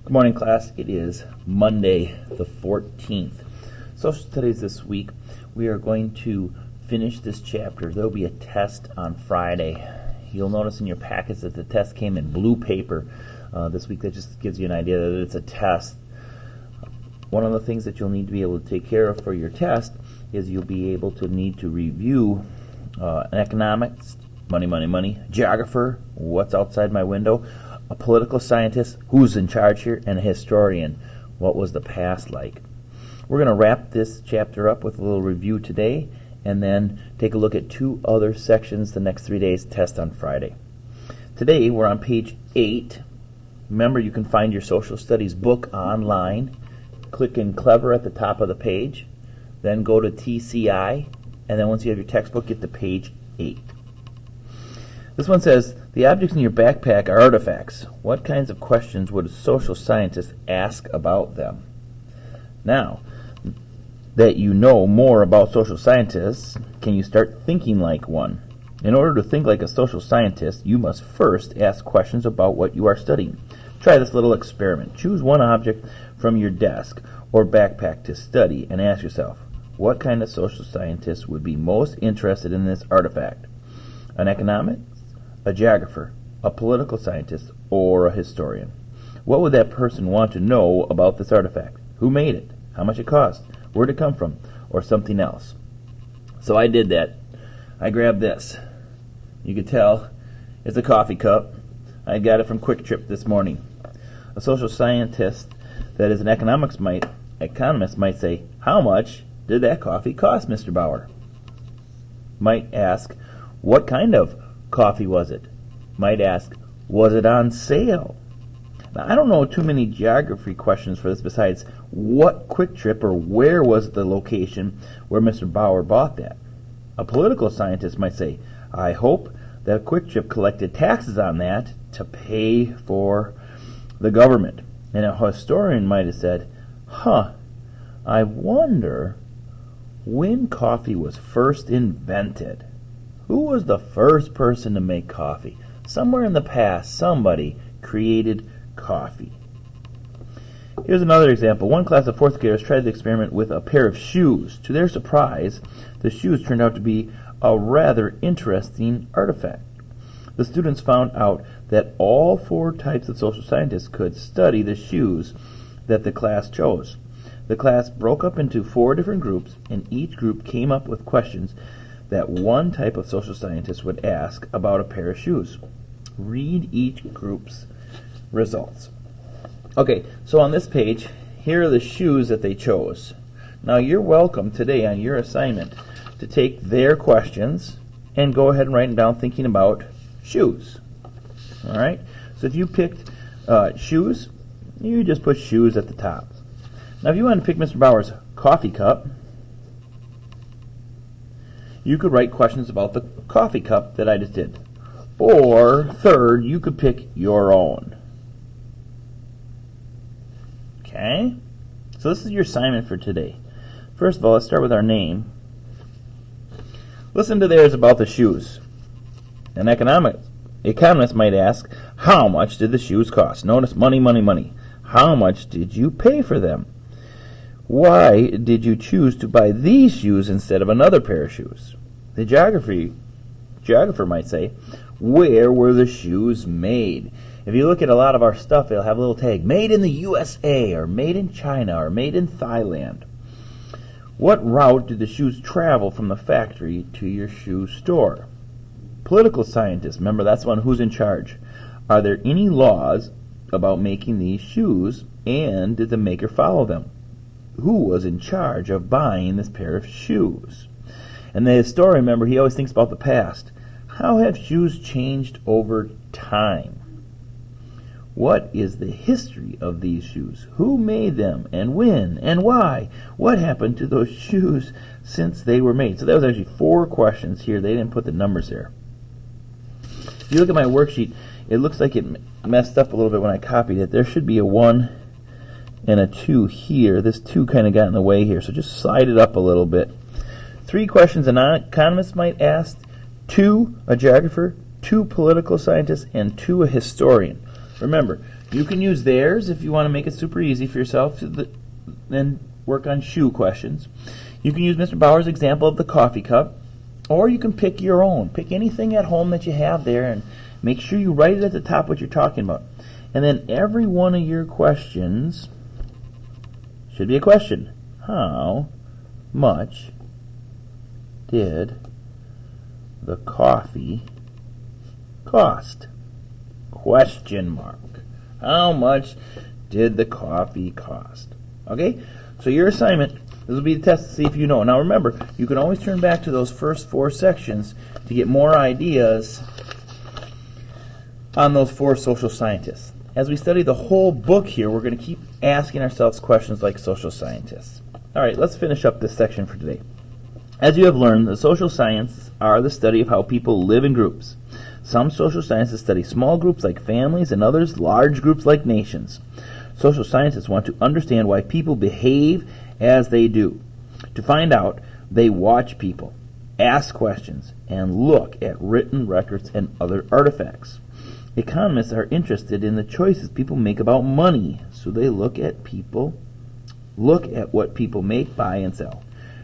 Good morning, class. It is Monday the 14th. Social studies this week. We are going to finish this chapter. There will be a test on Friday. You'll notice in your packets that the test came in blue paper this week. That just gives you an idea that it's a test. One of the things that you'll need to be able to take care of for your test is you'll be able to need to review an economics, money, geographer, what's outside my window, a political scientist, who's in charge here, and a historian, what was the past like. We're going to wrap this chapter up with a little review today and then take a look at two other sections the next 3 days, test on Friday. Today we're on page 8. Remember, you can find your social studies book online. Click in Clever at the top of the page, then go to TCI, and then once you have your textbook, get to page 8. This one says, the objects in your backpack are artifacts. What kinds of questions would a social scientist ask about them? Now that you know more about social scientists, can you start thinking like one? In order to think like a social scientist, you must first ask questions about what you are studying. Try this little experiment. Choose one object from your desk or backpack to study and ask yourself, what kind of social scientist would be most interested in this artifact? An economist, a geographer, a political scientist, or a historian? What would that person want to know about this artifact? Who made it? How much it cost? Where did it come from? Or something else? So I did that. I grabbed this. You could tell it's a coffee cup. I got it from Quick Trip this morning. A social scientist that is an economist might say, how much did that coffee cost, Mr. Bauer? Might ask, what kind of coffee was it? Might ask, was it on sale? Now, I don't know too many geography questions for this besides what Quick Trip or where was the location where Mr. Bauer bought that. A political scientist might say, I hope that Quick Trip collected taxes on that to pay for the government. And a historian might have said, I wonder when coffee was first invented. Who was the first person to make coffee? Somewhere in the past, somebody created coffee. Here's another example. One class of fourth graders tried the experiment with a pair of shoes. To their surprise, the shoes turned out to be a rather interesting artifact. The students found out that all 4 types of social scientists could study the shoes that the class chose. The class broke up into 4 different groups, and each group came up with questions that one type of social scientist would ask about a pair of shoes. Read each group's results. Okay, so on this page, here are the shoes that they chose. Now you're welcome today on your assignment to take their questions and go ahead and write them down thinking about shoes. All right, so if you picked shoes, you just put shoes at the top. Now if you want to pick Mr. Bauer's coffee cup, you could write questions about the coffee cup that I just did. Or third, you could pick your own. Okay? So this is your assignment for today. First of all, let's start with our name. Listen to theirs about the shoes. An economist might ask, how much did the shoes cost? Notice money. How much did you pay for them? Why did you choose to buy these shoes instead of another pair of shoes? The geographer might say, where were the shoes made? If you look at a lot of our stuff, it'll have a little tag, made in the USA, or made in China, or made in Thailand. What route did the shoes travel from the factory to your shoe store? Political scientists, remember that's one who's in charge. Are there any laws about making these shoes, and did the maker follow them? Who was in charge of buying this pair of shoes? And the historian, remember, he always thinks about the past. How have shoes changed over time? What is the history of these shoes? Who made them, and when, and why? What happened to those shoes since they were made? So that was actually 4 questions here. They didn't put the numbers there. If you look at my worksheet, it looks like it messed up a little bit when I copied it. There should be a 1 and a 2 here. This 2 kind of got in the way here, so just slide it up a little bit. 3 questions an economist might ask, 2 a geographer, 2 political scientists, and 2 a historian. Remember, You can use theirs if you want to make it super easy for yourself, then work on shoe questions. You can use Mr. Bauer's example of the coffee cup, or you can pick your own. Pick anything at home that you have there and make sure you write it at the top what you're talking about. And then every one of your questions should be a question. How much did the coffee cost? Question mark. How much did the coffee cost? Okay? So your assignment, this will be the test to see if you know. Now remember, you can always turn back to those first 4 sections to get more ideas on those 4 social scientists. As we study the whole book here, we're going to keep asking ourselves questions like social scientists. All right, let's finish up this section for today. As you have learned, the social sciences are the study of how people live in groups. Some social sciences study small groups like families and others large groups like nations. Social scientists want to understand why people behave as they do. To find out, they watch people, ask questions, and look at written records and other artifacts. Economists are interested in the choices people make about money, so they look at what people make, buy, and sell.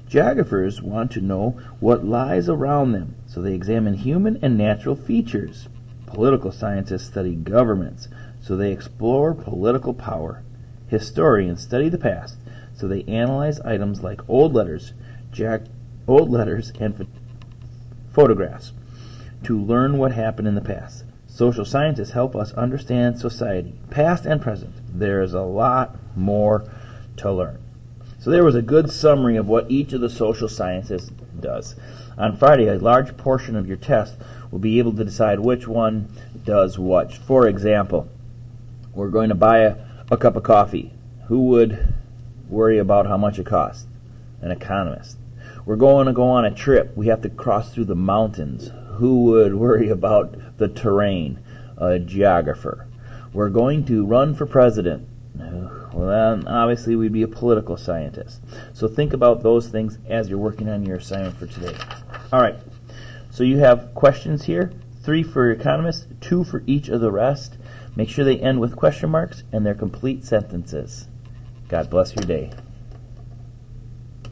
Geographers want to know what lies around them, so they examine human and natural features. Political scientists study governments, so they explore political power. Historians study the past, so they analyze items like old letters and photographs to learn what happened in the past. Social scientists help us understand society, past and present. There is a lot more to learn. So there was a good summary of what each of the social sciences does. On Friday, a large portion of your test will be able to decide which one does what. For example, we're going to buy a cup of coffee. Who would worry about how much it costs? An economist. We're going to go on a trip. We have to cross through the mountains. Who would worry about the terrain? A geographer. We're going to run for president. Well, then obviously we'd be a political scientist. So think about those things as you're working on your assignment for today. All right. So you have questions here, 3 for economists, 2 for each of the rest. Make sure they end with question marks and they're complete sentences. God bless your day.